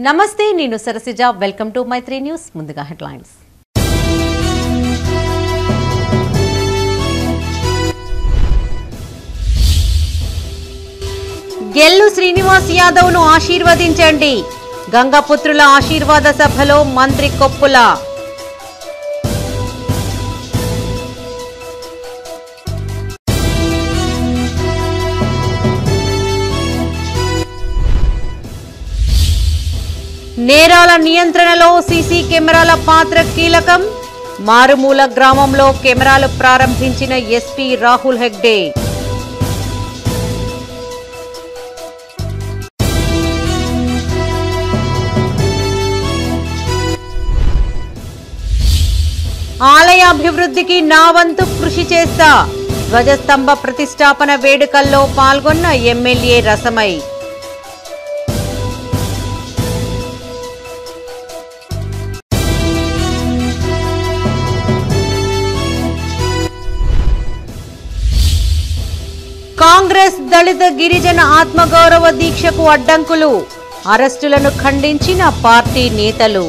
నమస్తే నేను Sarasija welcome to Maitri news ముందుగా హెడ్లైన్స్ గెల్లు శ్రీనివాస్ యాదవ్ ను ఆశీర్వదించండి గంగపుత్రుల ఆశీర్వాద సభలో మంత్రి కొప్పుల నేరాల నియంత్రణలో సీసీ కెమెరాల పాత్ర కీలకం మారుమూల గ్రామంలో కెమెరాలు ప్రారంభించిన ఎస్పీ రాహుల్ హెగ్డే ఆలయ అభివృద్ధికి నా వంతు కృషి చేస్తా ధ్వజస్తంభ ప్రతిష్టాపన వేడుకల్లో పాల్గొన్న ఎమ్మెల్యే రసమై కాంగ్రెస్ దళిత గిరిజన ఆత్మగౌరవ దీక్షకు అడ్డంకులు అరెస్టులను ఖండించిన పార్టీ నేతలు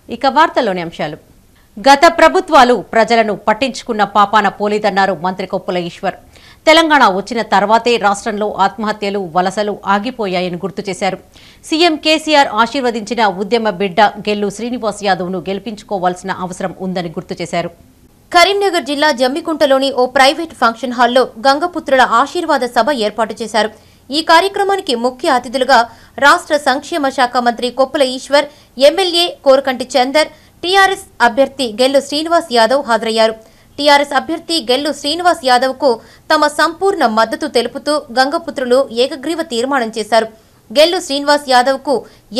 ఇక వార్తల్లోని అంశాలు గత ప్రభుత్వాలు ప్రజలను పట్టించుకున్న పాపాన పోలేదన్నారు మంత్రి కొప్పుల ఈశ్వర్ తెలంగాణ వచ్చిన తర్వాతే రాష్ట్రంలో ఆత్మహత్యలు వలసలు ఆగిపోయాయని గుర్తు చేశారు సీఎం కేసీఆర్ ఆశీర్వదించిన ఉద్యమ బిడ్డ గెల్లు శ్రీనివాస్ యాదవ్ ను గెలిపించుకోవాల్సిన అవసరం ఉందని గుర్తు చేశారు కరీంనగర్ జిల్లా జమ్మికుంటలోని ఓ ప్రైవేట్ ఫంక్షన్ హాల్లో గంగపుత్రుల ఆశీర్వాద సభ ఏర్పాటు చేశారు ఈ కార్యక్రమానికి ముఖ్య అతిథులుగా రాష్ట్ర సంక్షేమ శాఖ మంత్రి కొప్పుల ఈశ్వర్ ఎమ్మెల్యే కోరకంటి చందర్ టీఆర్ఎస్ అభ్యర్థి గెల్లు శ్రీనివాస్ యాదవ్ హాజరయ్యారు టీఆర్ఎస్ అభ్యర్థి గెల్లు శ్రీనివాస్ యాదవ్ కు తమ సంపూర్ణ మద్దతు తెలుపుతూ గంగపుత్రులు ఏకగ్రీవ తీర్మానం చేశారు గెల్లు శ్రీనివాస్ యాదవ్ కు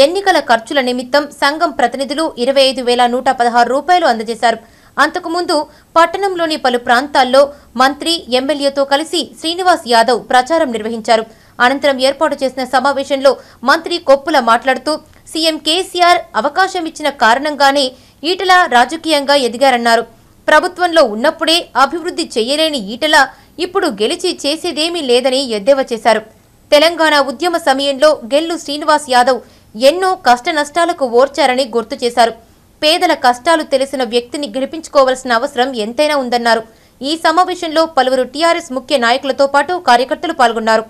ఎన్నికల ఖర్చుల నిమిత్తం సంఘం ప్రతినిధులు 25,116 రూపాయలు అందజేశారు అంతకుముందు పట్టణంలోని పలు ప్రాంతాల్లో మంత్రి ఎమ్మెల్యేతో కలిసి శ్రీనివాస్ యాదవ్ ప్రచారం నిర్వహించారు అనంతరం ఏర్పాటు చేసిన సమావేశంలో మంత్రి కొప్పుల మాట్లాడుతూ సీఎం కేసీఆర్ అవకాశం ఇచ్చిన కారణంగానే ఈటల రాజకీయంగా ఎదిగారన్నారు ప్రభుత్వంలో ఉన్నప్పుడే అభివృద్ధి చేయలేని ఈటల ఇప్పుడు గెలిచి చేసేదేమీ లేదని ఎద్దేవా చేశారు తెలంగాణ ఉద్యమ సమయంలో గెల్లు శ్రీనివాస్ యాదవ్ ఎన్నో కష్టనష్టాలకు ఓర్చారని గుర్తు చేశారు పేదల కష్టాలు తెలిసిన వ్యక్తిని గెలిపించుకోవాల్సిన అవసరం ఎంతైనా ఉందన్నారు ఈ సమావేశంలో పలువురు టీఆర్ఎస్ ముఖ్య నాయకులతో పాటు కార్యకర్తలు పాల్గొన్నారు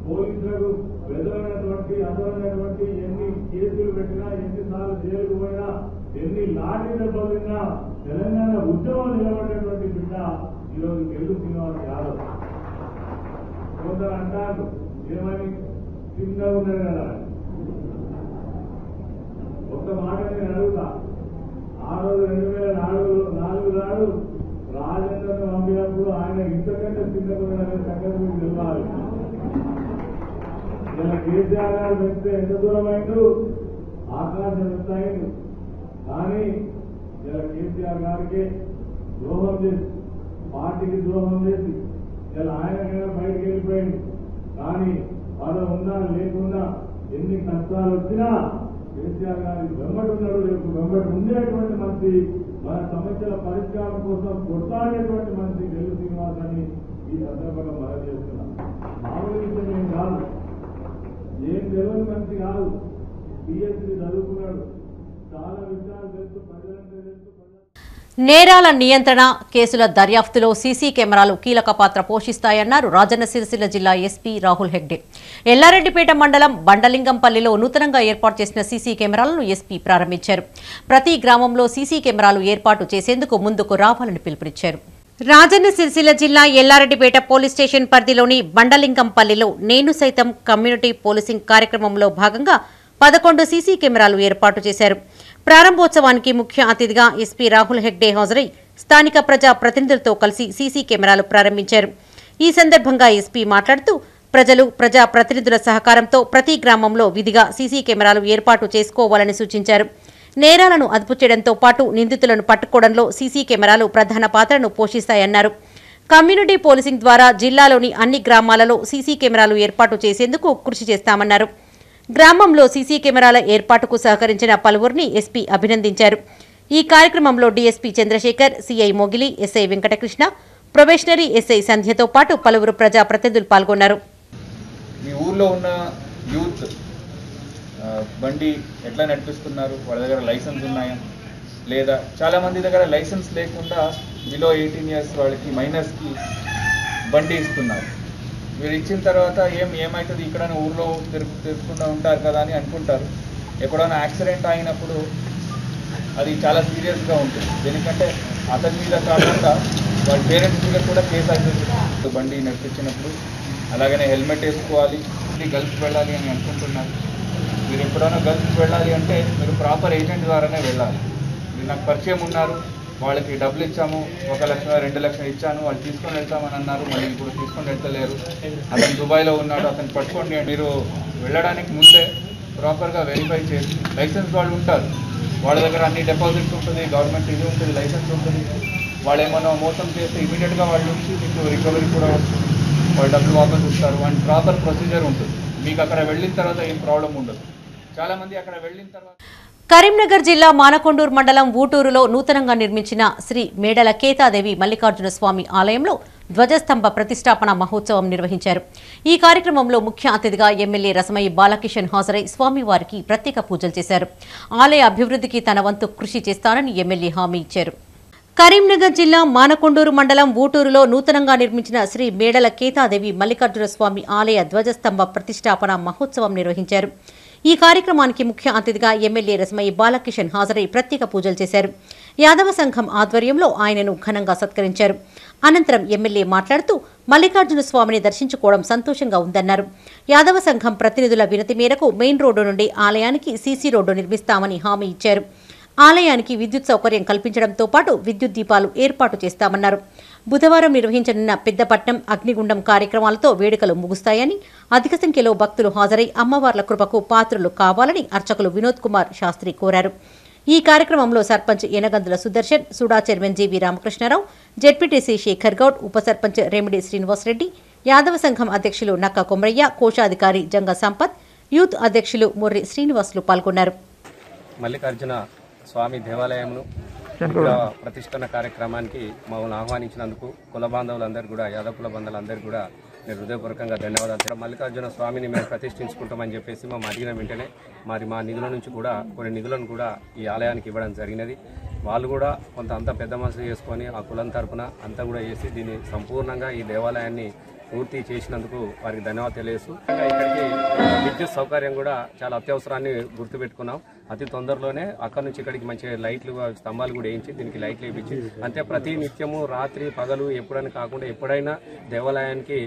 పోలీసులకు వెదలైనటువంటి అదమైనటువంటి ఎన్ని కేసులు పెట్టినా ఎన్నిసార్లు జైలుకు పోయినా ఎన్ని లాఠీ దెబ్బలు తిన్నా తెలంగాణ ఉద్యమం నిలబడినటువంటి బిడ్డ ఈరోజు గెల్లు శ్రీనివాస్ యాదవ్ కొందరు అంటారు ఏమని చిన్నగా ఉన్నది కదా ఒక్క మాట నేను అడుగుతా ఆ రోజు 2004 నాడు రాజేంద్రను పంపినప్పుడు ఆయన ఇంతకంటే చిన్నగా ఉన్నదనే సంగతి మీకు తెలియాలి ఇలా కేసీఆర్ గారు పెడితే ఎంత దూరమైండు ఆకాశం ఎంత అయిండు కానీ ఇలా కేసీఆర్ గారికి ద్రోహం చేసి పార్టీకి ద్రోహం చేసి ఇలా ఆయనకైనా బయటకు వెళ్ళిపోయింది కానీ వాళ్ళు ఉన్నా లేకున్నా ఎన్ని కష్టాలు వచ్చినా కేసీఆర్ గారి వెంబడి ఉన్నాడు రేపు వెంబడి ఉండేటువంటి మంత్రి మన సమస్యల పరిష్కారం కోసం కొట్లాడేటువంటి మంత్రి గెల్లు శ్రీనివాస్ అని ఈ సందర్భంగా మనం చేస్తున్నాం మామూలు విషయం ఏం కాదు ఏం తెలియని మనిషి కాదు పిహెచ్డి చదువుకున్నాడు చాలా విషయాలు తెలుసు ప్రజలంటే తెలుసు నేరాల నియంత్రణ కేసుల దర్యాప్తులో సీసీ కెమెరాలు కీలక పాత్ర పోషిస్తాయన్నారు రాజన్న సిరిసిల్ల జిల్లా ఎస్పీ రాహుల్ హెగ్డే ఎల్లారెడ్డిపేట మండలం బండలింగంపల్లిలో నూతనంగా ఏర్పాటు చేసిన సీసీ కెమెరాలను ఎస్పీ ప్రారంభించారు ప్రతి గ్రామంలో సీసీ కెమెరాలు ఏర్పాటు చేసేందుకు ముందుకు రావాలని పిలుపునిచ్చారు రాజన్న సిరిసిల్ల జిల్లా ఎల్లారెడ్డిపేట పోలీస్ స్టేషన్ పరిధిలోని బండలింగంపల్లిలో నేను సైతం కమ్యూనిటీ పోలీసింగ్ కార్యక్రమంలో భాగంగా 11 సీసీ కెమెరాలు ఏర్పాటు చేశారు ప్రారంభోత్సవానికి ముఖ్య అతిథిగా ఎస్పీ రాహుల్ హెగ్డే హాజరై స్థానిక ప్రజా ప్రతినిధులతో కలిసి సీసీ కెమెరాలు ప్రారంభించారు ఈ సందర్భంగా ఎస్పీ మాట్లాడుతూ ప్రజలు ప్రజా ప్రతినిధుల సహకారంతో ప్రతి గ్రామంలో విధిగా సీసీ కెమెరాలు ఏర్పాటు చేసుకోవాలని సూచించారు నేరాలను అదుపు చేయడంతో పాటు నిందితులను పట్టుకోవడంలో సీసీ కెమెరాలు ప్రధాన పాత్రను పోషిస్తాయన్నారు కమ్యూనిటీ పోలీసింగ్ ద్వారా జిల్లాలోని అన్ని గ్రామాలలో సీసీ కెమెరాలు ఏర్పాటు చేసేందుకు కృషి చేస్తామన్నారు. గ్రామంలో సీసీ కెమెరాల ఏర్పాటుకు సహకరించిన పలువురిని ఎస్పీ అభినందించారు. ఈ కార్యక్రమంలో డీఎస్పీ చంద్రశేఖర్, సిఐ మొగిలి, ఎస్ఐ వెంకటకృష్ణ, ప్రొబేషనరీ ఎస్ఐ సంధ్యతో పాటు పలువురు ప్రజాప్రతినిధులు పాల్గొన్నారు. మీ ఊర్లో ఉన్న యూత్ బండి ఎట్లా నడిపిస్తున్నారు, వాళ్ళ దగ్గర లైసెన్స్ ఉన్నాయా లేదా? చాలామంది దగ్గర లైసెన్స్ లేకుండా బిలో 18 years వాళ్ళకి, మైనర్స్కి బండి ఇస్తున్నారు. వీళ్ళు ఇచ్చిన తర్వాత ఏమవుతుంది, ఇక్కడ ఊర్లో తిరుగుతూ ఉంటారు కదా అని అనుకుంటారు. ఎక్కడైనా యాక్సిడెంట్ అయినప్పుడు అది చాలా సీరియస్గా ఉంటుంది. ఎందుకంటే అతని మీద కాకుండా వాళ్ళ పేరెంట్స్ మీద కూడా కేసు అవుతుంది బండి నడిపించినప్పుడు. అలాగనే హెల్మెట్ వేసుకోవాలి. గల్ఫ్కి వెళ్ళాలి అని అనుకుంటున్నారు. మీరు ఎప్పుడైనా గల్ఫ్కి వెళ్ళాలి అంటే మీరు ప్రాపర్ ఏజెంట్ ద్వారానే వెళ్ళాలి. మీరు నాకు పరిచయం ఉన్నారు, వాళ్ళకి డబ్బులు ఇచ్చాము, 1 లక్ష 2 లక్షలు ఇచ్చాను, వాళ్ళు తీసుకొని వెళ్తామని అన్నారు, మళ్ళీ ఇప్పుడు తీసుకొని వెళ్తలేరు. అతను దుబాయ్లో ఉన్నాడు, అతను పట్టుకోండి. మీరు వెళ్ళడానికి ముందే ప్రాపర్గా వెరిఫై చేసి, లైసెన్స్ వాళ్ళు ఉంటారు, వాళ్ళ దగ్గర అన్ని డిపాజిట్స్ ఉంటుంది, గవర్నమెంట్ ఇది ఉంటుంది, లైసెన్స్ ఉంటుంది. వాళ్ళు ఏమైనా మోసం చేస్తే ఇమీడియట్గా వాళ్ళ నుంచి మీకు రికవరీ కూడా వస్తుంది, వాళ్ళు డబ్బులు వాపస్ ఇస్తారు. అండ్ ప్రాపర్ ప్రొసీజర్ ఉంటుంది. మీకు అక్కడ వెళ్ళిన తర్వాత ఏం ప్రాబ్లం ఉండదు. చాలామంది అక్కడ వెళ్ళిన తర్వాత. కరీంనగర్ జిల్లా మానకొండూరు మండలం ఊటూరులో నూతనంగా నిర్మించిన శ్రీ మేడల కేతాదేవి మల్లికార్జున స్వామి ఆలయంలో ధ్వజస్తంభ ప్రతిష్టాపన మహోత్సవం నిర్వహించారు. ఈ కార్యక్రమంలో ముఖ్య అతిథిగా ఎమ్మెల్యే రసమయ్య బాలకిషన్ హాజరై స్వామివారికి ప్రత్యేక పూజలు చేశారు. ఆలయ అభివృద్ధికి తన వంతు కృషి చేస్తానని ఎమ్మెల్యే హామీ ఇచ్చారు. కరీంనగర్ జిల్లా మానకొండూరు మండలం ఊటూరులో నూతనంగా నిర్మించిన శ్రీ మేడల కేతాదేవి మల్లికార్జున స్వామి ఆలయ ధ్వజస్తంభ ప్రతిష్టాపన మహోత్సవం నిర్వహించారు. ఈ కార్యక్రమానికి ముఖ్య అతిథిగా ఎమ్మెల్యే రసమయ్య బాలకిషన్ హాజరై ప్రత్యేక పూజలు చేశారు. యాదవ సంఘం ఆధ్వర్యంలో ఆయనను ఘనంగా సత్కరించారు. అనంతరం ఎమ్మెల్యే మాట్లాడుతూ మల్లికార్జున స్వామిని దర్శించుకోవడం సంతోషంగా ఉందన్నారు. యాదవ సంఘం ప్రతినిధుల వినతి మేరకు మెయిన్ రోడ్డు నుండి ఆలయానికి సీసీ రోడ్డు నిర్మిస్తామని హామీ ఇచ్చారు. ఆలయానికి విద్యుత్ సౌకర్యం కల్పించడంతో పాటు విద్యుత్ దీపాలు ఏర్పాటు చేస్తామన్నారు. బుధవారం నిర్వహించనున్న పెద్దపట్నం అగ్నిగుండం కార్యక్రమాలతో వేడుకలు ముగుస్తాయని, అధిక సంఖ్యలో భక్తులు హాజరై అమ్మవార్ల కృపకు పాత్రులు కావాలని అర్చకులు వినోద్ కుమార్ శాస్త్రి కోరారు. ఈ కార్యక్రమంలో sarpanch Enagandula Sudarshan, SUDA chairman GV Ramakrishna Rao, ZPTC Shekhar Goud, ఉప సర్పంచ్ రెమిడి శ్రీనివాసరెడ్డి, యాదవ సంఘం అధ్యక్షులు నక్క కొమరయ్య, కోశాధికారి జంగ సంపత్, యూత్ అధ్యక్షులు ముర్రి శ్రీనివాసులు పాల్గొన్నారు. మల్లికార్జున స్వామి దేవాలయంను ప్రతిష్ఠన కార్యక్రమానికి మమ్మల్ని ఆహ్వానించినందుకు కుల బాంధవులందరూ కూడా, యాదవ కుల బంధువులందరూ కూడా నేను హృదయపూర్వకంగా ధన్యవాదాలు. మల్లికార్జున స్వామిని మేము ప్రతిష్ఠించుకుంటామని చెప్పేసి మేము అడిగిన వెంటనే మా నిధుల నుంచి కూడా కొన్ని నిధులను కూడా ఈ ఆలయానికి ఇవ్వడం జరిగినది. వాళ్ళు కూడా కొంత అంతా పెద్ద మనసు చేసుకొని ఆ కులం తరపున అంతా కూడా చేసి దీన్ని సంపూర్ణంగా ఈ దేవాలయాన్ని పూర్తి చేసినందుకు వారికి ధన్యవాదాలు తెలియజేస్తూ, ఇక్కడికి విద్యుత్ సౌకర్యం కూడా చాలా అత్యవసరాన్ని గుర్తుపెట్టుకున్నాం. అతి తొందరలోనే అక్కడి నుంచి ఇక్కడికి మంచి లైట్లు, స్తంభాలు కూడా వేయించి దీనికి లైట్లు వేయించి, అంటే ప్రతి నిత్యము రాత్రి పగలు ఎప్పుడైనా కాకుండా ఎప్పుడైనా దేవాలయానికి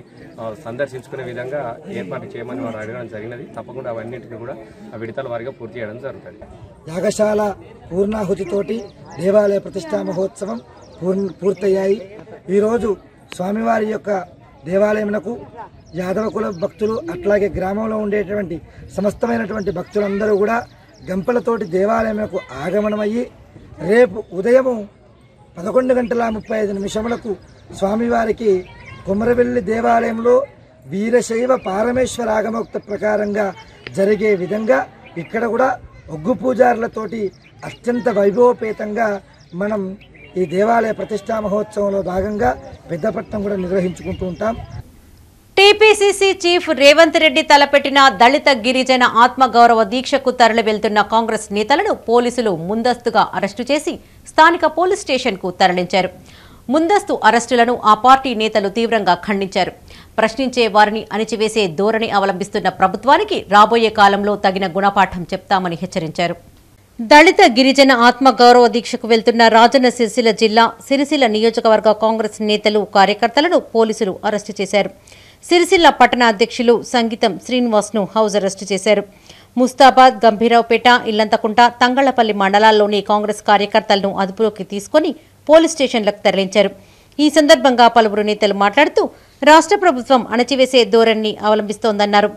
సందర్శించుకునే విధంగా ఏర్పాటు చేయమని వారు అడగడం జరిగినది. తప్పకుండా అవన్నింటినీ కూడా విడతల వారిగా పూర్తి చేయడం జరుగుతుంది. యాగశాల పూర్ణాహుతితోటి దేవాలయ ప్రతిష్టా మహోత్సవం పూర్తయ్యాయి. ఈరోజు స్వామివారి యొక్క దేవాలయమునకు యాదవ కుల భక్తులు, అట్లాగే గ్రామంలో ఉండేటువంటి సమస్తమైనటువంటి భక్తులందరూ కూడా గంపలతోటి దేవాలయమునకు ఆగమనమయ్యి రేపు ఉదయము 11:35 స్వామివారికి కొమరవెల్లి దేవాలయంలో వీరశైవ పారమేశ్వర ఆగమోక్త ప్రకారంగా జరిగే విధంగా ఇక్కడ కూడా ఒగ్గు పూజారులతోటి అత్యంత వైభవపేతంగా మనం ఈ దేవాలయ ప్రతిష్టా మహోత్సవంలో భాగంగా పెద్దపట్నం కూడా నిర్వహించుకుంటూ ఉంటాం. టీపీసీసీ చీఫ్ రేవంత్ రెడ్డి తలపెట్టిన దళిత గిరిజన ఆత్మగౌరవ దీక్షకు తరలి వెళ్తున్న కాంగ్రెస్ నేతలను పోలీసులు ముందస్తుగా అరెస్టు చేసి స్థానిక పోలీస్ స్టేషన్కు తరలించారు. ముందస్తు అరెస్టులను ఆ పార్టీ నేతలు తీవ్రంగా ఖండించారు. ప్రశ్నించే వారిని అణిచివేసే ధోరణి అవలంబిస్తున్న ప్రభుత్వానికి రాబోయే కాలంలో తగిన గుణపాఠం చెప్తామని హెచ్చరించారు. దళిత గిరిజన ఆత్మగౌరవ దీక్షకు వెళ్తున్న రాజన్న సిరిసిల్ల జిల్లా సిరిసిల్ల నియోజకవర్గ కాంగ్రెస్ నేతలు, కార్యకర్తలను పోలీసులు అరెస్టు చేశారు. సిరిసిల్ల పట్టణ అధ్యక్షులు సంగీతం శ్రీనివాస్ను హౌస్ అరెస్టు చేశారు. ముస్తాబాద్, గంభీరావుపేట, ఇల్లంతకుంట, తంగళ్లపల్లి మండలాల్లోని కాంగ్రెస్ కార్యకర్తలను అదుపులోకి తీసుకుని పోలీస్ స్టేషన్లకు తరలించారు. ఈ సందర్భంగా పలువురు నేతలు మాట్లాడుతూ రాష్ట్ర ప్రభుత్వం అణచివేసే ధోరణిని అవలంబిస్తోందన్నారు.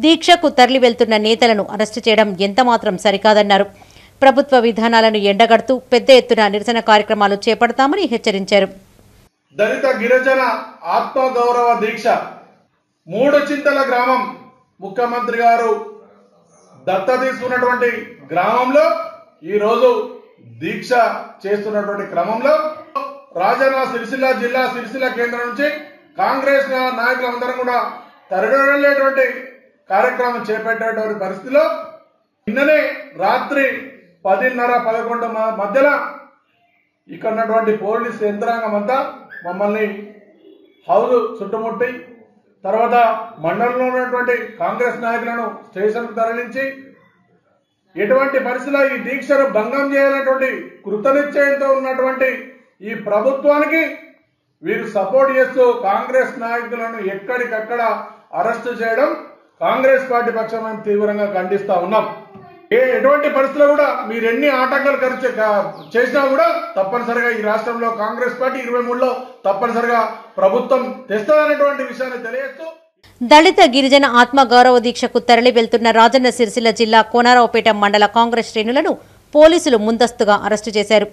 దీక్షకు తరలి వెళ్తున్న నేతలను అరెస్టు చేయడం ఎంతమాత్రం సరికాదన్నారు. ప్రభుత్వ విధానాలను ఎండగడుతూ పెద్ద ఎత్తున నిరసన కార్యక్రమాలు చేపడతామని హెచ్చరించారు. దళిత గిరిజన ఆత్మగౌరవ దీక్ష మూడు చింతల గ్రామం ముఖ్యమంత్రి గారు దత్త తీసుకున్నటువంటి గ్రామంలో ఈరోజు దీక్ష చేస్తున్నటువంటి క్రమంలో రాజన్న సిరిసిల్ల జిల్లా సిరిసిల్ల కేంద్రం నుంచి కాంగ్రెస్ నాయకులందరం కూడా తరలివెళ్లేటువంటి కార్యక్రమం చేపట్టేటువంటి పరిస్థితిలో నిన్ననే రాత్రి 10:30-11 మధ్యలో ఇక్కడ ఉన్నటువంటి పోలీస్ యంత్రాంగం అంతా మమ్మల్ని హౌస్ చుట్టుముట్టి తర్వాత మండలంలో ఉన్నటువంటి కాంగ్రెస్ నాయకులను స్టేషన్కు తరలించి ఎటువంటి పరిస్థితుల్లో ఈ దీక్షను భంగం చేయాలన్నటువంటి కృతనిశ్చయంతో ఉన్నటువంటి ఈ ప్రభుత్వానికి వీరు సపోర్ట్ చేస్తూ కాంగ్రెస్ నాయకులను ఎక్కడికక్కడ అరెస్టు చేయడం కాంగ్రెస్ పార్టీ పక్షాన మేము తీవ్రంగా ఖండిస్తా ఉన్నాం. ఎటువంటి పరిస్థితుల్లో కూడా మీరు ఎన్ని ఆటంకాలు చేసినా కూడా తప్పనిసరిగా ఈ రాష్ట్రంలో కాంగ్రెస్ పార్టీ 23లో తప్పనిసరిగా ప్రభుత్వం తెస్తుందనేటువంటి విషయాన్ని తెలియజేస్తూ దళిత గిరిజన ఆత్మగౌరవ దీక్షకు తరలి వెళ్తున్న రాజన్న సిరిసిల్ల జిల్లా కోనరావుపేట మండల కాంగ్రెస్ శ్రేణులను పోలీసులు ముందస్తుగా అరెస్టు చేశారు.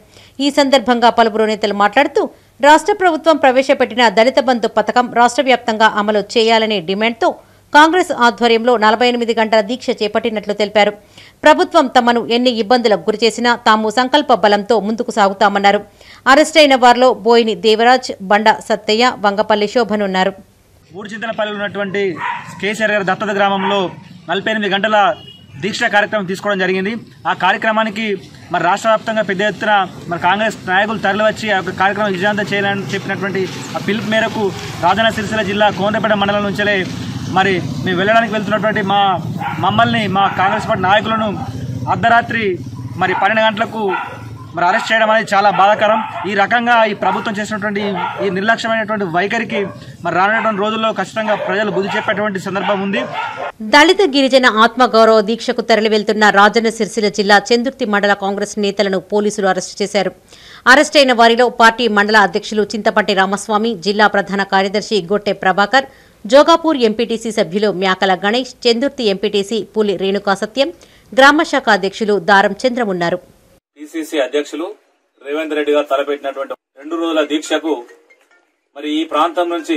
ఈ సందర్భంగా పలువురు నేతలు మాట్లాడుతూ రాష్ట్ర ప్రభుత్వం ప్రవేశపెట్టిన దళిత బంధు పథకం రాష్ట్ర వ్యాప్తంగా అమలు చేయాలనే డిమాండ్తో కాంగ్రెస్ ఆధ్వర్యంలో 48 గంటల దీక్ష చేపట్టినట్లు తెలిపారు. ప్రభుత్వం తమను ఎన్ని ఇబ్బందులకు గురిచేసినా తాము సంకల్ప బలంతో ముందుకు సాగుతామన్నారు. అరెస్టైన వారిలో బోయిని దేవరాజ్, బండ సత్తయ్య, వంగపల్లి శోభనున్నారు. మూడుచింతలపల్లిలో ఉన్నటువంటి కేసీఆర్ గారి దత్తత గ్రామంలో 48 గంటల దీక్ష కార్యక్రమం తీసుకోవడం జరిగింది. ఆ కార్యక్రమానికి మరి రాష్ట్ర వ్యాప్తంగా పెద్ద ఎత్తున మరి కాంగ్రెస్ నాయకులు తరలివచ్చి ఆ కార్యక్రమం విజయవంతం చేయాలని చెప్పినటువంటి ఆ పిలుపు మేరకు రాజన్న సిరిసిల్ల జిల్లా కోనరావుపేట మండలం నుంచే మరి మేము వెళ్ళడానికి వెళ్తున్నటువంటి మమ్మల్ని మా కాంగ్రెస్ పార్టీ నాయకులను అర్ధరాత్రి మరి 12 గంటలకు మరి అరెస్ట్ చేయడం అనేది చాలా బాధాకరం. ఈ రకంగా ఈ ప్రభుత్వం చేసినటువంటి ఈ నిర్లక్ష్యమైనటువంటి వైఖరికి మరి రానున్నటువంటి రోజుల్లో ఖచ్చితంగా ప్రజలు బుద్ధి చెప్పేటువంటి సందర్భం ఉంది. దళిత గిరిజన ఆత్మగౌరవ దీక్షకు తరలి వెళ్తున్న రాజన్న సిరిసిల్ల జిల్లా చందుర్తి మండల కాంగ్రెస్ నేతలను పోలీసులు అరెస్టు చేశారు. అరెస్టైన వారిలో పార్టీ మండల అధ్యక్షులు చింతపంటి రామస్వామి, జిల్లా ప్రధాన కార్యదర్శి గొట్టె ప్రభాకర్, జోగాపూర్ ఎంపీటీసీ సభ్యులు మ్యాకల గణేష్, చందుర్తి ఎంపీటీసీ పులి రేణుకా సత్యం, గ్రామశాఖ అధ్యక్షులు దారం చంద్రం ఉన్నారు. పిసిసి అధ్యక్షులు రేవంత్ రెడ్డి గారు తలపెట్టినటువంటి 2 రోజుల దీక్షకు మరి ఈ ప్రాంతం నుంచి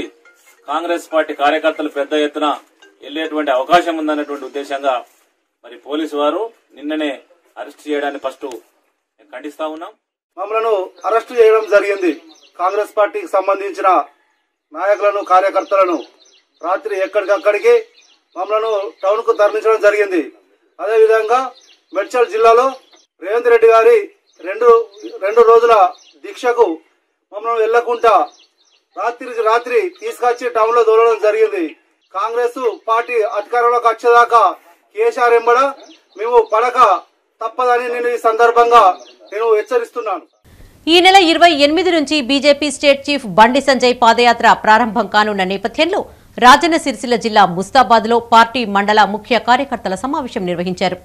కాంగ్రెస్ పార్టీ కార్యకర్తలు పెద్ద ఎత్తున వెళ్లేటువంటి అవకాశం ఉందన్నటువంటి ఉద్దేశంగా మరి పోలీసు వారు నిన్ననే అరెస్ట్ చేయడాన్ని ఫస్ట్ ఖండిస్తా ఉన్నాం. మమ్మలను అరెస్టు చేయడం జరిగింది. కాంగ్రెస్ పార్టీకి సంబంధించిన నాయకులను, కార్యకర్తలను రాత్రి ఎక్కడికక్కడికి మమ్మలను టౌన్ కు తరలించడం జరిగింది. అదేవిధంగా మేడ్చల్ జిల్లాలో రేవంత్ రెడ్డి గారి రెండు రోజుల దీక్షకు మమ్మల్ని వెళ్లకుండా రాత్రి తీసుకొచ్చి టౌన్ లో దూరడం జరిగింది. కాంగ్రెస్ పార్టీ అధికారంలోకి వచ్చేదాకా కేసీఆర్ ఎంబడ మేము పడక తప్పదని నేను ఈ సందర్భంగా హెచ్చరిస్తున్నాను. ఈ నెల 28 నుంచి BJP state chief Bandi Sanjay పాదయాత్ర ప్రారంభం కానున్న నేపథ్యంలో రాజన్న సిరిసిల్ల జిల్లా ముస్తాబాద్లో పార్టీ మండల ముఖ్య కార్యకర్తల సమావేశం నిర్వహించారు.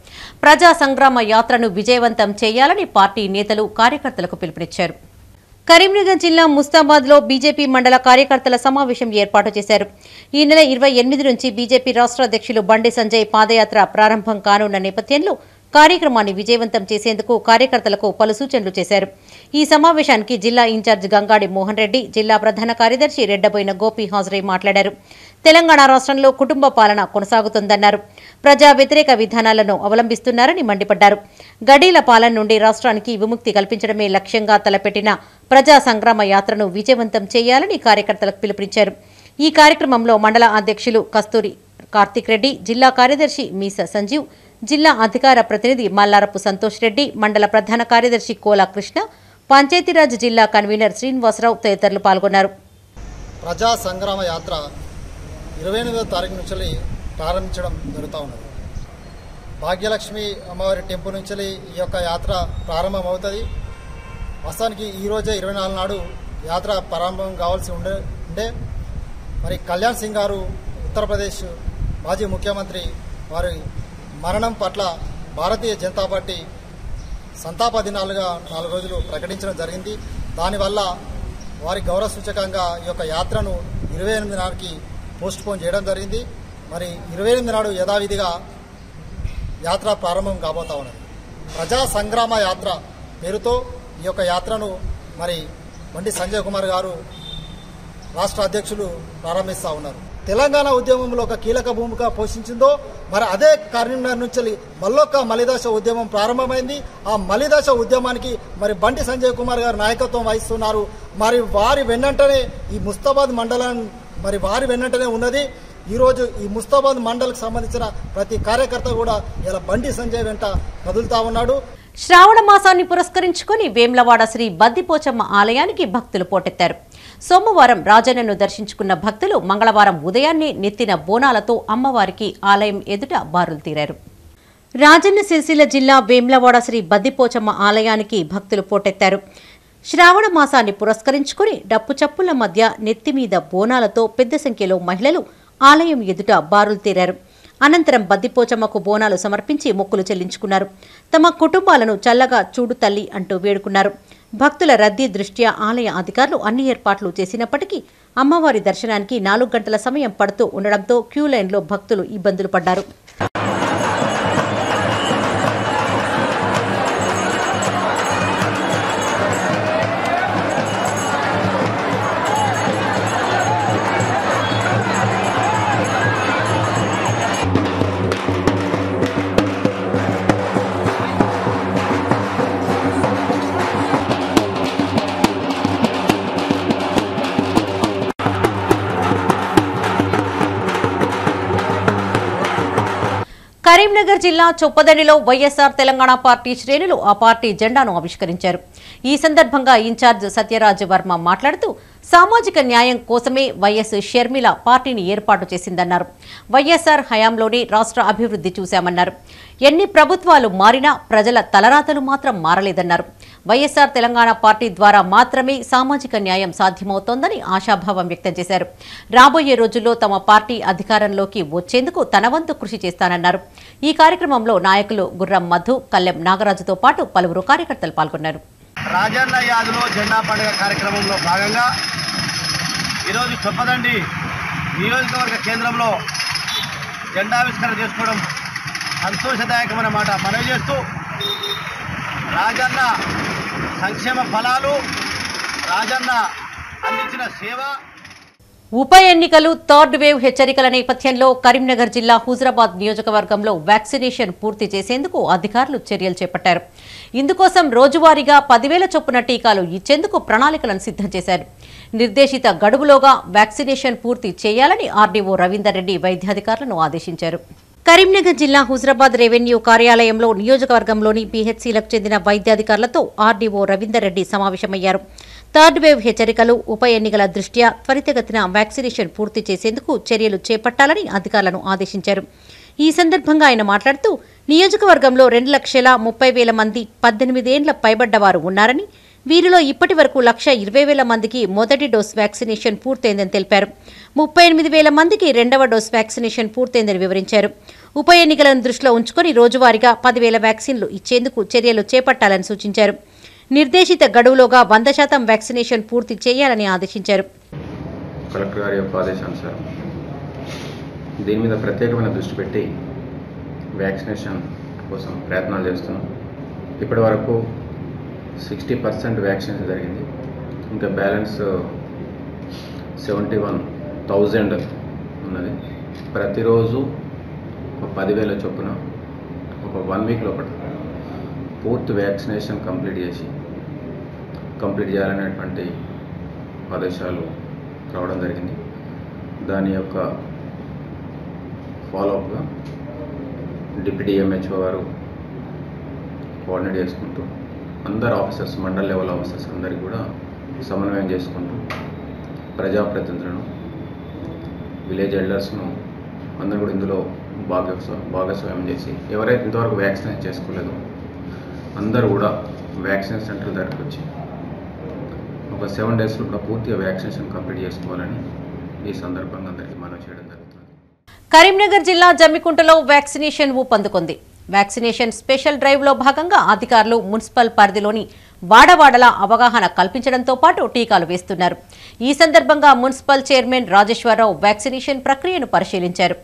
ప్రజా సంగ్రామ యాత్రను విజయవంతం చేయాలని పార్టీ నేతలు కార్యకర్తలకు పిలుపునిచ్చారు. కరీంనగర్ జిల్లా ముస్తాబాద్లో బీజేపీ మండల కార్యకర్తల సమావేశం ఏర్పాటు చేశారు. ఈ నెల 28 నుంచి బీజేపీ రాష్ట్ర అధ్యక్షులు బండి సంజయ్ పాదయాత్ర ప్రారంభం కానున్న నేపథ్యంలో కార్యక్రమాన్ని విజయవంతం చేసేందుకు కార్యకర్తలకు పలు సూచనలు చేశారు. ఈ సమావేశానికి జిల్లా ఇన్ఛార్జ్ గంగాడి మోహన్ రెడ్డి, జిల్లా ప్రధాన కార్యదర్శి రెడ్డబోయిన గోపి హాజరై మాట్లాడారు. తెలంగాణ రాష్ట్రంలో కుటుంబ పాలన కొనసాగుతుందన్నారు. ప్రజా వ్యతిరేక విధానాలను అవలంబిస్తున్నారని మండిపడ్డారు. గడీల పాలన నుండి రాష్ట్రానికి విముక్తి కల్పించడమే లక్ష్యంగా తలపెట్టిన ప్రజా సంగ్రామ యాత్రను విజయవంతం చేయాలని కార్యకర్తలకు పిలుపునిచ్చారు. ఈ కార్యక్రమంలో మండల అధ్యక్షులు కస్తూరి కార్తిక్ రెడ్డి, జిల్లా కార్యదర్శి మీస సంజీవ్, జిల్లా అధికార ప్రతినిధి మల్లారపు సంతోష్ రెడ్డి, మండల ప్రధాన కార్యదర్శి కోలా కృష్ణ, పంచాయతీరాజ్ జిల్లా కన్వీనర్ శ్రీనివాసరావు తదితరులు పాల్గొన్నారు. ప్రజా సంగ్రామ యాత్ర 28వ తారీఖు నుంచి ప్రారంభించడం జరుగుతూ ఉన్నది. భాగ్యలక్ష్మి అమ్మవారి టెంపుల్ నుంచి ఈ యొక్క యాత్ర ప్రారంభమవుతుంది. వాస్తవానికి ఈరోజే 24 నాడు యాత్ర ప్రారంభం కావాల్సి ఉండే మరి కళ్యాణ్ సింగ్ గారు ఉత్తరప్రదేశ్ మాజీ ముఖ్యమంత్రి వారి మరణం పట్ల భారతీయ జనతా పార్టీ సంతాప దినాలుగా 4 రోజులు ప్రకటించడం జరిగింది. దానివల్ల వారి గౌరవ సూచకంగా ఈ యొక్క యాత్రను 28 నాటికి పోస్ట్ పోన్ చేయడం జరిగింది. మరి 28 నాడు యథావిధిగా యాత్ర ప్రారంభం కాబోతా ఉన్నది. ప్రజా సంగ్రామ యాత్ర పేరుతో ఈ యొక్క యాత్రను మరి బండి సంజయ్ కుమార్ గారు రాష్ట్ర అధ్యక్షులు ప్రారంభిస్తూ ఉన్నారు. తెలంగాణ ఉద్యమంలో ఒక కీలక భూమిక పోషించిందో మరి అదే కరీంనగర్ నుంచి మళ్ళొక్క మలిదశ ఉద్యమం ప్రారంభమైంది. ఆ మలిదశ ఉద్యమానికి మరి బండి సంజయ్ కుమార్ గారు నాయకత్వం వహిస్తున్నారు. మరి వారి వెన్నంటనే ఈ ముస్తాబాద్ మండలం మరి వారి వెన్నంటనే ఉన్నది. ఈరోజు ఈ ముస్తాబాద్ మండలికి సంబంధించిన ప్రతి కార్యకర్త కూడా ఇలా బండి సంజయ్ వెంట కదులుతా ఉన్నాడు. శ్రావణ మాసాన్ని పురస్కరించుకుని వేములవాడ శ్రీ బద్దిపోచమ్మ ఆలయానికి భక్తులు పోటెత్తారు. సోమవారం రాజన్నను దర్శించుకున్న భక్తులు మంగళవారం ఉదయాన్నే నెత్తిన బోనాలతో అమ్మవారికి ఆలయం ఎదుట బారులు తీరారు. రాజన్న సిరిసిల్ల జిల్లా వేములవాడ శ్రీ బద్దిపోచమ్మ ఆలయానికి భక్తులు పోటెత్తారు. శ్రావణ మాసాన్ని పురస్కరించుకుని డప్పు చప్పుల మధ్య నెత్తిమీద బోనాలతో పెద్ద సంఖ్యలో మహిళలు ఆలయం ఎదుట బారులు తీరారు. అనంతరం బద్దిపోచమ్మకు బోనాలు సమర్పించి మొక్కులు చెల్లించుకున్నారు. తమ కుటుంబాలను చల్లగా చూడు తల్లి అంటూ వేడుకున్నారు. భక్తుల రద్దీ దృష్ట్యా ఆలయ అధికారులు అన్ని ఏర్పాట్లు చేసినప్పటికీ అమ్మవారి దర్శనానికి 4 గంటల సమయం పడుతూ ఉండడంతో క్యూ లైన్లో భక్తులు ఇబ్బందులు పడ్డారు. కరీంనగర్ జిల్లా చొప్పదండిలో వైఎస్ఆర్ తెలంగాణ పార్టీ శ్రేణులు ఆ పార్టీ జెండాను ఆవిష్కరించారు. ఈ సందర్భంగా ఇన్ఛార్జ్ సత్యరాజ్ వర్మ మాట్లాడుతూ సామాజిక న్యాయం కోసమే వైఎస్ షర్మిల పార్టీని ఏర్పాటు చేసిందన్నారు. వైఎస్ఆర్ హయాంలోనే రాష్ట్ర అభివృద్ధి చూశామన్నారు. ఎన్ని ప్రభుత్వాలు మారినా ప్రజల తలరాతలు మాత్రం మారలేదన్నారు. వైఎస్ఆర్ తెలంగాణ పార్టీ ద్వారా మాత్రమే సామాజిక న్యాయం సాధ్యమవుతోందని ఆశాభావం వ్యక్తం చేశారు. రాబోయే రోజుల్లో తమ పార్టీ అధికారంలోకి వచ్చేందుకు తన వంతు కృషి చేస్తానన్నారు. ఈ కార్యక్రమంలో నాయకులు గుర్రం మధు, కల్లెం నాగరాజుతో పాటు పలువురు కార్యకర్తలు పాల్గొన్నారు. రాజన్న యాదలో జెండా పండుగ కార్యక్రమంలో భాగంగా ఈరోజు చొప్పదండి నియోజకవర్గ కేంద్రంలో జెండావిష్కరణ చేసుకోవడం సంతోషదాయకమైన మాట మనవి చేస్తూ రాజన్న సంక్షేమ ఫలాలు, రాజన్న అందించిన సేవ. ఉప ఎన్నికలు థర్డ్ వేవ్ హెచ్చరికల నేపథ్యంలో కరీంనగర్ జిల్లా హుజరాబాద్ నియోజకవర్గంలో వ్యాక్సినేషన్ పూర్తి చేసేందుకు అధికారులు చర్యలు చేపట్టారు. ఇందుకోసం రోజువారీగా 10,000 చొప్పున టీకాలు ఇచ్చేందుకు ప్రణాళికలను సిద్ధం చేశారు. నిర్దేశిత గడువులోగా వ్యాక్సినేషన్ పూర్తి చేయాలని ఆర్డీఓ రవీందర్ రెడ్డి వైద్యాధికారులను ఆదేశించారు. కరీంనగర్ జిల్లా హుజరాబాద్ రెవెన్యూ కార్యాలయంలో నియోజకవర్గంలోని పీహెచ్సీలకు చెందిన వైద్యాధికారులతో ఆర్డీఓ రవీందర్ రెడ్డి సమావేశమయ్యారు. థర్డ్ వేవ్ హెచ్చరికలు, ఉప ఎన్నికల దృష్ట్యా త్వరితగతిన వ్యాక్సినేషన్ పూర్తి చేసేందుకు చర్యలు చేపట్టాలని అధికారులను ఆదేశించారు. ఈ సందర్భంగా ఆయన మాట్లాడుతూ నియోజకవర్గంలో 2,30,000 మంది 18 ఏండ్ల పైబడ్డవారు ఉన్నారని, వీరిలో ఇప్పటి వరకు 1,20,000 మందికి మొదటి డోస్ వ్యాక్సినేషన్ పూర్తయిందని తెలిపారు. 38,000 మందికి రెండవ డోస్ వ్యాక్సినేషన్ పూర్తయిందని వివరించారు. ఉప ఎన్నికలను దృష్టిలో ఉంచుకొని రోజువారీగా 10,000 వ్యాక్సిన్లు ఇచ్చేందుకు చర్యలు చేపట్టాలని సూచించారు. నిర్దేశిత గడువులోగా 100% వ్యాక్సినేషన్ పూర్తి చేయాలని ఆదేశించారు. కలెక్టర్ గారి యొక్క ఆదేశానుసారం దీని మీద ప్రత్యేకమైన దృష్టి పెట్టి వ్యాక్సినేషన్ కోసం ప్రయత్నాలు చేస్తున్నాం. ఇప్పటి వరకు 60% వ్యాక్సినేషన్ జరిగింది. ఇంకా బ్యాలెన్స్ 71,000 ఉన్నది. ప్రతిరోజు 10,000 చొప్పున ఒక 1 వీక్ లోపల పూర్తి వ్యాక్సినేషన్ కంప్లీట్ చేయాలనేటువంటి ఆదేశాలు రావడం జరిగింది. దాని యొక్క ఫాలోఅప్గా డిప్యూటీ ఎంహెచ్ఓ గారు కోఆర్డినేట్ చేసుకుంటూ అందరు ఆఫీసర్స్, మండల్ లెవెల్ ఆఫీసర్స్ అందరికీ కూడా సమన్వయం చేసుకుంటూ ప్రజాప్రతినిధులను, విలేజ్ ఎల్డర్స్ను అందరూ కూడా ఇందులో భాగస్వామ్యం చేసి ఎవరైతే ఇంతవరకు వ్యాక్సినేషన్ చేసుకోలేదో అందరూ కూడా వ్యాక్సినేషన్ సెంటర్ దగ్గరకు వచ్చి ఒక 7 డేస్లో కూడా పూర్తిగా వ్యాక్సినేషన్ కంప్లీట్ చేసుకోవాలని ఈ సందర్భంగా అందరికీ మనవి చేయడం జరుగుతుంది. కరీంనగర్ జిల్లా జమ్మికుంటలో వ్యాక్సినేషన్ ఊపందుకుంది. వ్యాక్సినేషన్ స్పెషల్ డ్రైవ్లో భాగంగా అధికారులు మున్సిపల్ పరిధిలోని వాడవాడలా అవగాహన కల్పించడంతో పాటు టీకాలు వేస్తున్నారు. ఈ సందర్భంగా మున్సిపల్ చైర్మన్ రాజేశ్వరరావు వ్యాక్సినేషన్ ప్రక్రియను పరిశీలించారు.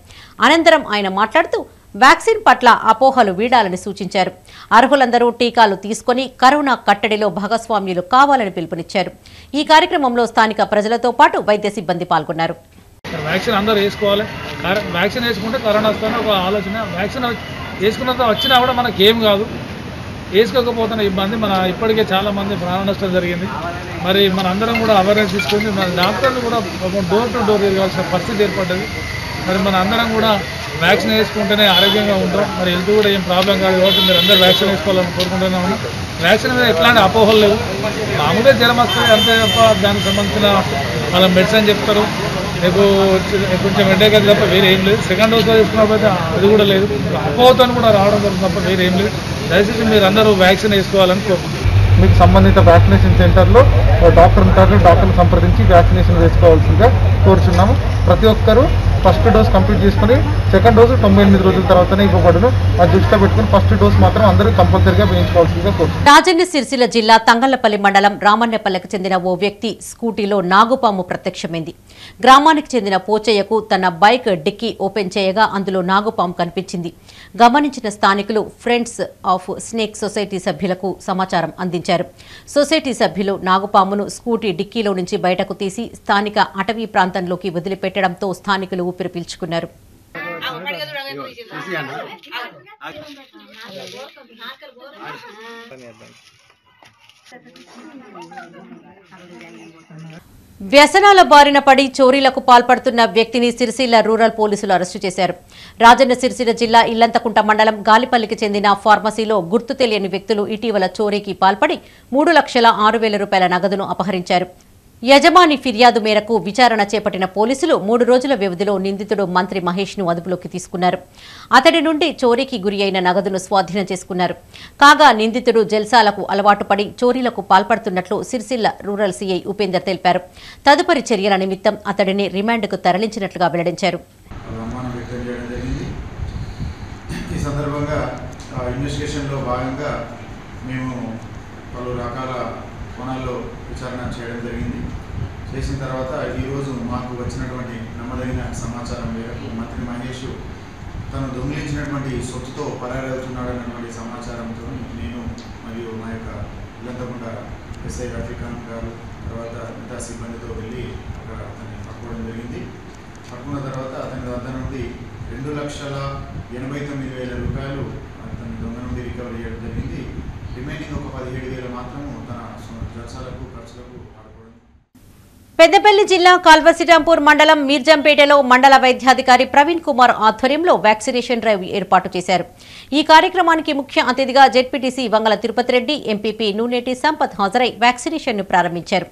అనంతరం ఆయన మాట్లాడుతూ వ్యాక్సిన్ పట్ల అపోహలు వీడాలని సూచించారు. అర్హులందరూ టీకాలు తీసుకుని కరోనా కట్టడిలో భాగస్వామ్యులు కావాలని పిలుపునిచ్చారు. ఈ కార్యక్రమంలో స్థానిక ప్రజలతో పాటు వైద్య సిబ్బంది పాల్గొన్నారు. వ్యాక్సిన్ అందరూ వేసుకోవాలి. వ్యాక్సిన్ వేసుకుంటే కరోనా వస్తుందని ఒక ఆలోచన. వ్యాక్సిన్ వేసుకున్నంత వచ్చినా కూడా మనకి ఏం కాదు, వేసుకోకపోతున్న ఇబ్బంది. ఇప్పటికే చాలా మంది ప్రాణ నష్టం జరిగింది. మరి మన అందరం కూడా అవేర్నెస్ తీసుకొని మన డాక్టర్లు కూడా డోర్ టు డోర్ తిరగాల్సిన పరిస్థితి ఏర్పడ్డది. మరి మన అందరం కూడా వ్యాక్సిన్ వేసుకుంటేనే ఆరోగ్యంగా ఉంటాం. మరి హెల్త్ కూడా ఏం ప్రాబ్లం కాదు కాబట్టి మీరు అందరూ వ్యాక్సిన్ వేసుకోవాలని కోరుకుంటూనే ఉన్నాం. వ్యాక్సిన్ మీద ఎట్లాంటి అపోహలు లేవు. మామూలుగా జ్వరం వస్తుంది అంతే తప్ప దానికి సంబంధించిన వాళ్ళ మెడిసిన్ చెప్తారు. మీకు కొంచెం హెడేక్ అది తప్ప వేరే ఏం లేదు. సెకండ్ డోస్లో తీసుకున్నప్పుడు అది కూడా లేదు. అపోహతో కూడా రావడం జరుగుతుంది తప్ప వేరే ఏం లేదు. దయచేసి మీరు అందరూ వ్యాక్సిన్ వేసుకోవాలని కోరుకుంటున్నాం. మీకు సంబంధిత వ్యాక్సినేషన్ సెంటర్లో డాక్టర్ ఉంటారు. డాక్టర్ని సంప్రదించి వ్యాక్సినేషన్ వేసుకోవాల్సిందిగా కోరుచున్నాము. ప్రతి ఒక్కరూ ఫస్ట్ డోస్ కంప్లీట్ చేసుకుని సెకండ్ డోసు 98 రోజుల తర్వాతనే ఇవ్వబడును. అది దృష్టిలో పెట్టుకుని ఫస్ట్ డోస్ మాత్రం అందరూ కంపల్సరీగా వేయించుకోవాల్సిందిగా కోరుతున్నాం. రాజన్న సిరిసిల్ల జిల్లా తంగళ్లపల్లి మండలం రామన్నపల్లెకు చెందిన ఓ వ్యక్తి స్కూటీలో నాగుపాము ప్రత్యక్షమైంది. గ్రామానికి చెందిన పోచయ్యకు తన బైక్ డిక్కీ ఓపెన్ చేయగా అందులో నాగుపాము కనిపించింది. గమనించిన స్థానికులు ఫ్రెండ్స్ ఆఫ్ స్నేక్ సొసైటీ సభ్యులకు సమాచారం అందించారు. సొసైటీ సభ్యులు నాగుపామును స్కూటీ డిక్కీలో నుంచి బయటకు తీసి స్థానిక అటవీ ప్రాంతంలోకి వదిలిపెట్టడంతో స్థానికులు ఊపిరి పీల్చుకున్నారు. వ్యసనాల బారిన పడి చోరీలకు పాల్పడుతున్న వ్యక్తిని సిరిసిల్ల రూరల్ పోలీసులు అరెస్టు చేశారు. రాజన్న సిరిసిల్ల జిల్లా ఇల్లంతకుంట మండలం గాలిపల్లికి చెందిన ఫార్మసీలో గుర్తు తెలియని వ్యక్తులు ఇటీవల చోరీకి పాల్పడి 3,06,000 రూపాయల నగదును అపహరించారు. యజమాని ఫిర్యాదు మేరకు విచారణ చేపట్టిన పోలీసులు 3 రోజుల వ్యవధిలో నిందితుడు మంత్రి మహేష్ ను అదుపులోకి తీసుకున్నారు. అతడి నుండి చోరీకి గురి అయిన నగదును స్వాధీనం చేసుకున్నారు. కాగా నిందితుడు జల్సాలకు అలవాటు పడి చోరీలకు పాల్పడుతున్నట్లు సిరిసిల్ల రూరల్ సీఐ ఉపేందర్ తెలిపారు. తదుపరి చర్యల నిమిత్తం అతడిని రిమాండ్కు తరలించినట్లుగా వెల్లడించారు. ఈ సందర్భంగా ఇన్వెస్టిగేషన్లో భాగంగా మేము పలు రకాల కోణాల్లో విచారణ చేయడం జరిగింది. చేసిన తర్వాత ఈరోజు మాకు వచ్చినటువంటి నమ్మదగిన సమాచారం మేరకు మంత్రి మహేష్ తను దొంగిలించినటువంటి సొత్తుతో పరారవుతున్నాడన్నటువంటి సమాచారంతో నేను మరియు మా యొక్క ఇల్లంతకుంట ఎస్ఐ రఫీఖాన్ గారు తర్వాత మిగతా సిబ్బందితో వెళ్ళి అక్కడ అతన్ని పట్టుకోవడం జరిగింది. పట్టుకున్న తర్వాత అతని వద్ద నుండి 2,89,000 రూపాయలు అతని దొంగ నుండి రికవరీ చేయడం జరిగింది. రిమైనింగ్ ఒక 17,000 మాత్రము తన జల్సాలకు ఖర్చులకు వాడుకోవడం. పెద్దపల్లి జిల్లా కాల్వసిటాంపూర్ మండలం మీర్జంపేటలో మండల వైద్యాధికారి ప్రవీణ్ కుమార్ ఆధ్వర్యంలో వ్యాక్సినేషన్ డ్రైవ్ ఏర్పాటు చేశారు. ఈ కార్యక్రమానికి ముఖ్య అతిథిగా జెడ్పీటీసీ వంగల తిరుపతి రెడ్డి, ఎంపీపీ నూనేటి సంపత్ హాజరై వ్యాక్సినేషన్ ను ప్రారంభించారు.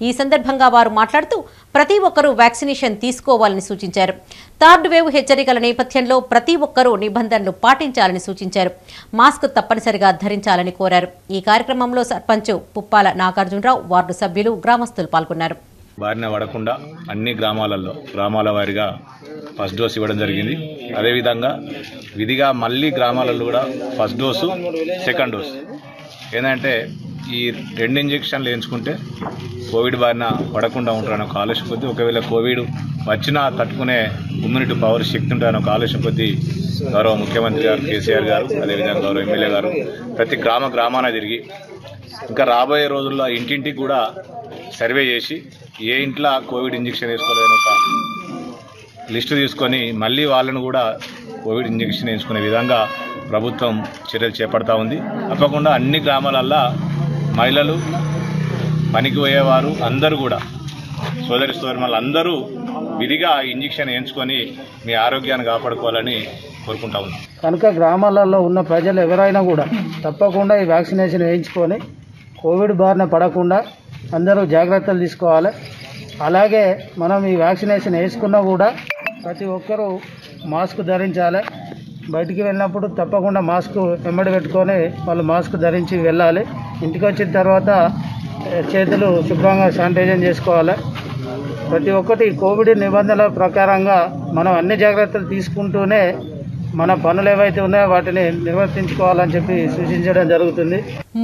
ఈ సందర్భంగా వారు మాట్లాడుతూ ప్రతి ఒక్కరూ వ్యాక్సినేషన్ తీసుకోవాలని సూచించారు. థర్డ్ వేవ్ హెచ్చరికల నేపథ్యంలో ప్రతి ఒక్కరూ నిబంధనలు పాటించాలని సూచించారు. మాస్క్ తప్పనిసరిగా ధరించాలని కోరారు. ఈ కార్యక్రమంలో సర్పంచ్ పుప్పాల నాగార్జునరావు, వార్డు సభ్యులు, గ్రామస్తులు పాల్గొన్నారు. బారిన పడకుండా అన్ని గ్రామాల వారీగా ఫస్ట్ డోస్ ఇవ్వడం జరిగింది. అదేవిధంగా విధిగా మళ్ళీ గ్రామాలలో కూడా ఫస్ట్ డోసు, సెకండ్ డోస్ ఏంటంటే ఈ 2 ఇంజెక్షన్లు వేయించుకుంటే కోవిడ్ బారిన పడకుండా ఉంటారని ఒక ఆలోచన కొద్దీ, ఒకవేళ కోవిడ్ వచ్చినా తట్టుకునే ఇమ్యూనిటీ పవర్ శక్తి ఉంటారని ఒక ఆలోచన కొద్దీ గౌరవ ముఖ్యమంత్రి గారు కేసీఆర్ గారు, అదేవిధంగా గౌరవ ఎమ్మెల్యే గారు ప్రతి గ్రామాన తిరిగి ఇంకా రాబోయే రోజుల్లో ఇంటింటికి కూడా సర్వే చేసి ఏ ఇంట్లో కోవిడ్ ఇంజెక్షన్ వేసుకోలేని ఒక లిస్టు తీసుకొని మళ్ళీ వాళ్ళను కూడా కోవిడ్ ఇంజెక్షన్ వేసుకునే విధంగా ప్రభుత్వం చర్యలు చేపడతా ఉంది. తప్పకుండా అన్ని గ్రామాలల్లో మహిళలు, పనికి పోయేవారు అందరూ కూడా సోదరిమణులు అందరూ విధిగా ఇంజెక్షన్ వేయించుకొని మీ ఆరోగ్యాన్ని కాపాడుకోవాలని కోరుకుంటా ఉన్నాం. కనుక గ్రామాలలో ఉన్న ప్రజలు ఎవరైనా కూడా తప్పకుండా ఈ వ్యాక్సినేషన్ వేయించుకొని కోవిడ్ బారిన పడకుండా అందరూ జాగ్రత్తలు తీసుకోవాలి. అలాగే మనం ఈ వ్యాక్సినేషన్ వేసుకున్నా కూడా ప్రతి ఒక్కరూ మాస్క్ ధరించాలి. బయటికి వెళ్ళినప్పుడు తప్పకుండా మాస్క్ వెంబడి పెట్టుకొని వాళ్ళు మాస్క్ ధరించి వెళ్ళాలి. ఇంటికి వచ్చిన తర్వాత చేతులు శుభ్రంగా శానిటైజేషన్ చేసుకోవాలి. ప్రతి ఒక్కటి కోవిడ్ నిబంధనల ప్రకారంగా మనం అన్ని జాగ్రత్తలు తీసుకుంటూనే మన పనులు ఏవైతే ఉన్నాయో వాటిని నిర్వర్తించుకోవాలని చెప్పి సూచించడం జరుగుతుంది.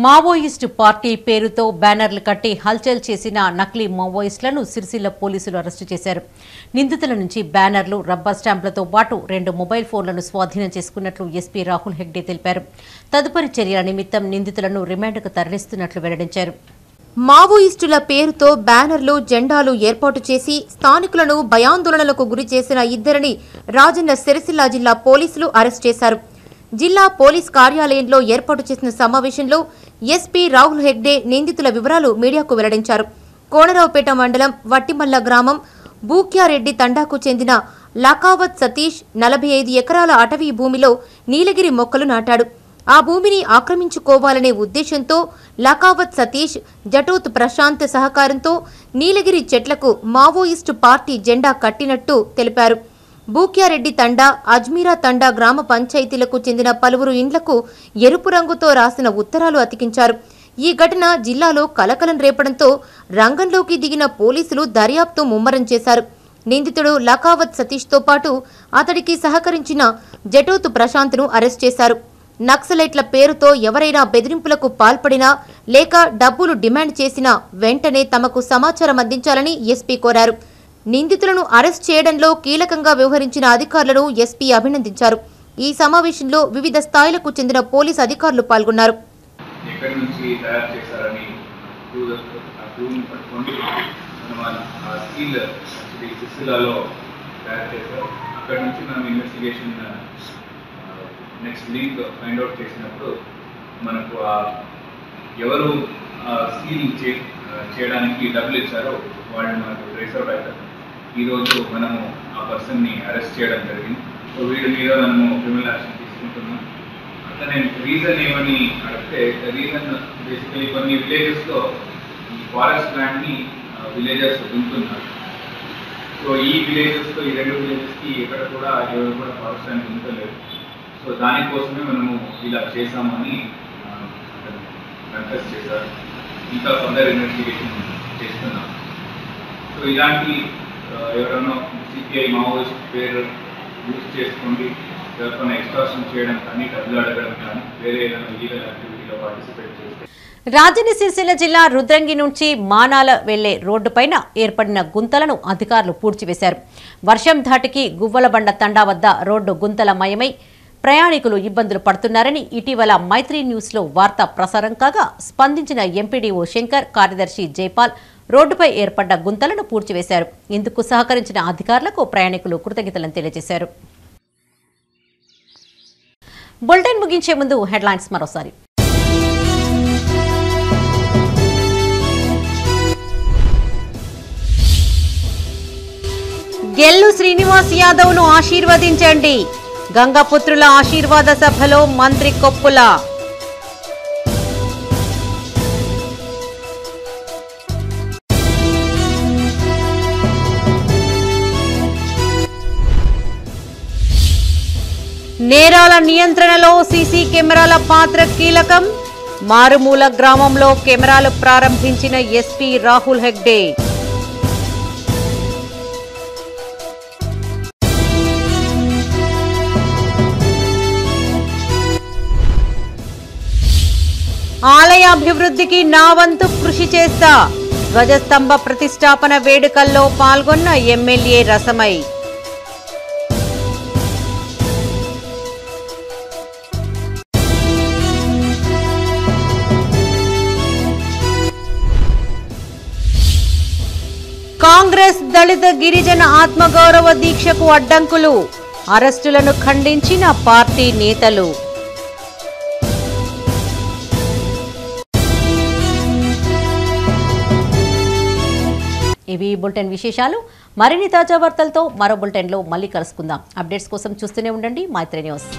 మావోయిస్టు పార్టీ పేరుతో బ్యానర్లు కట్టి హల్చల్ చేసిన నకిలీ మావోయిస్టులను సిరిసిల్ల పోలీసులు అరెస్టు చేశారు. నిందితుల నుంచి బ్యానర్లు, రబ్బర్ స్టాంపులతో పాటు 2 మొబైల్ ఫోన్లను స్వాధీనం చేసుకున్నట్లు ఎస్పీ రాహుల్ హెగ్డే తెలిపారు. తదుపరి చర్యల నిమిత్తం నిందితులను రిమాండ్కు తరలిస్తున్నట్లు వెల్లడించారు. మావోయిస్టుల పేరుతో బ్యానర్లు, జెండాలు ఏర్పాటు చేసి స్థానికులను భయాందోళనలకు గురి చేసిన ఇద్దరిని రాజన్న సిరిసిల్ల జిల్లా పోలీసులు అరెస్ట్ చేశారు. జిల్లా పోలీస్ కార్యాలయంలో ఏర్పాటు చేసిన సమావేశంలో ఎస్పీ రాహుల్ హెగ్డే నిందితుల వివరాలు మీడియాకు వెల్లడించారు. కోనరావుపేట మండలం వట్టిమల్ల గ్రామం బూక్యారెడ్డి తండాకు చెందిన లకావత్ సతీష్ 45 ఎకరాల అటవీ భూమిలో నీలగిరి మొక్కలు నాటాడు. ఆ భూమిని ఆక్రమించుకోవాలనే ఉద్దేశంతో లకావత్ సతీష్, జటోత్ ప్రశాంత్ సహకారంతో నీలగిరి చెట్లకు మావోయిస్టు పార్టీ జెండా కట్టినట్టు తెలిపారు. బూక్యారెడ్డి తండా, అజ్మీరా తండా గ్రామ పంచాయతీలకు చెందిన పలువురు ఇండ్లకు ఎరుపు రంగుతో రాసిన ఉత్తరాలు అతికించారు. ఈ ఘటన జిల్లాలో కలకలం రేపడంతో రంగంలోకి దిగిన పోలీసులు దర్యాప్తు ముమ్మరం చేశారు. నిందితుడు లకావత్ సతీష్తో పాటు అతడికి సహకరించిన జటోత్ ప్రశాంత్ను అరెస్ట్ చేశారు. నక్సలైట్ల పేరుతో ఎవరైనా బెదిరింపులకు పాల్పడినా లేక డబ్బులు డిమాండ్ చేసినా వెంటనే తమకు సమాచారం అందించాలని ఎస్పీ కోరారు. నిందితులను అరెస్ట్ చేయడంలో కీలకంగా వ్యవహరించిన అధికారులను ఎస్పీ అభినందించారు. ఈ సమావేశంలో వివిధ స్థాయిలకు చెందిన పోలీసు అధికారులు పాల్గొన్నారు. నెక్స్ట్ లింక్ ఫైండ్ అవుట్ చేసినప్పుడు మనకు ఎవరు సీల్ చేయడానికి డబ్బులు ఇచ్చారో వాళ్ళని మనకు ట్రేస్ అవుట్ అవుతారు. ఈరోజు మనము ఆ పర్సన్ని అరెస్ట్ చేయడం జరిగింది. సో వీడి మీద మనము క్రిమినల్ యాక్షన్ తీసుకుంటున్నాం. అట్లనే రీజన్ ఏమని అడిగితే రీజన్ బేసికలీ కొన్ని విలేజెస్లో ఈ ఫారెస్ట్ ల్యాండ్ని విలేజెస్ దుంకుతున్నారు. సో ఈ విలేజెస్తో ఈ 2 విలేజెస్కి ఎక్కడ కూడా ఎవరు కూడా ఫారెస్ట్ ల్యాండ్ దుంకలేదు. సో దానికోసమే మనము ఇలా చేసామని కన్ఫెస్ చేశారు. ఇంకా ఫర్దర్ ఇన్వెస్టిగేషన్ చేస్తున్నాం. సో ఇలాంటి ఎవరైనా సిపిఐ మావోయిస్ట్ పేరు యూజ్ చేసుకోండి ఎవరికైనా ఎక్స్ట్రాక్షన్ చేయడం కానీ, డబ్బులు అడగడం కానీ, వేరే ఏదైనా ఇల్లీగల్ యాక్టివిటీలో పార్టిసిపేట్ చేస్తే. రాజన్న సిరిసిల్ల జిల్లా రుద్రంగి నుంచి మానాల వెళ్లే రోడ్డుపైన ఏర్పడిన గుంతలను అధికారులు పూడ్చివేశారు. వర్షం ధాటికి గువ్వలబండ తండా వద్ద రోడ్డు గుంతలమయమై ప్రయాణికులు ఇబ్బందులు పడుతున్నారని ఇటీవల మైత్రి న్యూస్లో వార్త ప్రసారం కాగా స్పందించిన ఎంపీడీఓ శంకర్, కార్యదర్శి జైపాల్ రోడ్డుపై ఏర్పడ్డ గుంతలను పూడ్చివేశారు. ఇందుకు సహకరించిన అధికారులకు ప్రయాణికులు కృతజ్ఞతలను తెలియజేశారు. బులెటిన్ ముగించే ముందు హెడ్లైన్స్ మరోసారి. గెల్లు శ్రీనివాస్ యాదవ్ ను ఆశీర్వదించండి. గంగపుత్రుల ఆశీర్వాద సభలో మంత్రి కొప్పుల. నేరాల నియంత్రణలో సీసీ కెమెరాల పాత్ర కీలకం. మారుమూల గ్రామంలో కెమెరాలు ప్రారంభించిన ఎస్పీ రాహుల్ హెగ్డే. ఆలయాభివృద్ధికి నా వంతు కృషి చేస్తా. ధ్వజస్తంభ ప్రతిష్టాపన వేడుకల్లో పాల్గొన్న ఎమ్మెల్యే రసమై. కాంగ్రెస్ దళిత గిరిజన ఆత్మగౌరవ దీక్షకు అడ్డంకులు. అరెస్టులను ఖండించిన పార్టీ నేతలు. ఇవి బులెటిన్ విశేషాలు. మరిన్ని తాజా వార్తలతో మరో బులెటిన్లో మళ్ళీ కలుసుకుందాం. అప్డేట్స్ కోసం చూస్తూనే ఉండండి మైత్రి న్యూస్.